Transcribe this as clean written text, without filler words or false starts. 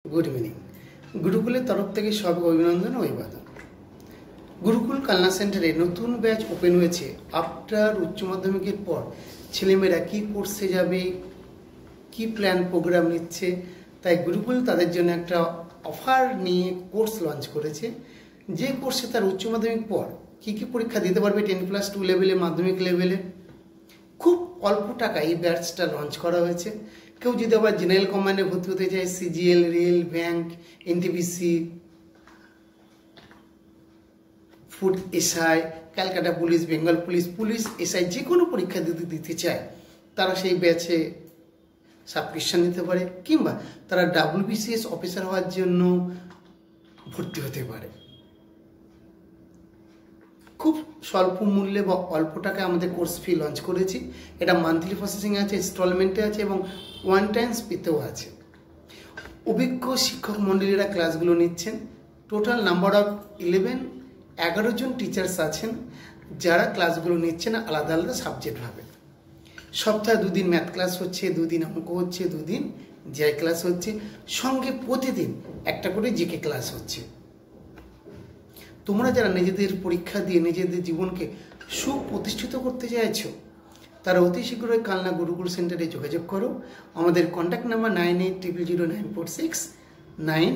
Good evening. গুরুকুলের তরফ থেকে সব অভিনন্দন ও অভিবাদন। গুরুকুল কালনা সেন্টারে নতুন ব্যাচ ওপেন হয়েছে। আফটার উচ্চ মাধ্যমিকের পর ছেলেমেয়েরা কী কোর্সে যাবে, কি প্ল্যান প্রোগ্রাম নিচ্ছে, তাই গুরুকুল তাদের জন্য একটা অফার নিয়ে কোর্স লঞ্চ করেছে। যে কোর্সে তার উচ্চ মাধ্যমিক পর কী কী পরীক্ষা দিতে পারবে 10+2 লেভেলে, মাধ্যমিক লেভেলে, খুব অল্প টাকা এই ব্যাচটা লঞ্চ করা হয়েছে। কেউ যদি আবার জেনারেল কমান্ডে ভর্তি হতে চায়, CGL, rail, bank, NTPC, food SI, Calcutta police, Bengal police, police SI যে কোনো পরীক্ষা দিতে চায়, তারা সেই ব্যাচে সাবস্ক্রিপশন নিতে পারে, কিংবা তারা WBCS অফিসার হওয়ার জন্য ভর্তি হতে পারে। খুব স্বল্প মূল্যে বা অল্প টাকায় আমাদের কোর্স ফি লঞ্চ করেছি। এটা মান্থলি প্রসেসিং আছে, ইনস্টলমেন্টে আছে এবং ওয়ান টাইমস পেতেও আছে। অভিজ্ঞ শিক্ষক মণ্ডলীরা ক্লাসগুলো নিচ্ছেন। টোটাল নাম্বার অফ 11 জন টিচার্স আছেন যারা ক্লাসগুলো নিচ্ছেন আলাদা আলাদা সাবজেক্টভাবে। সপ্তাহে 2 দিন ম্যাথ ক্লাস হচ্ছে, 2 দিন অঙ্ক হচ্ছে, 2 দিন জিআই ক্লাস হচ্ছে, সঙ্গে প্রতিদিন একটা করে জিকে ক্লাস হচ্ছে। তোমরা যারা নিজেদের পরীক্ষা দিয়ে নিজেদের জীবনকে সুপ্রতিষ্ঠিত করতে চাইছো, তারা অতি শীঘ্রই কালনা গুরুকুল সেন্টারে যোগাযোগ করো। আমাদের কন্ট্যাক্ট নাম্বার 98000946 9।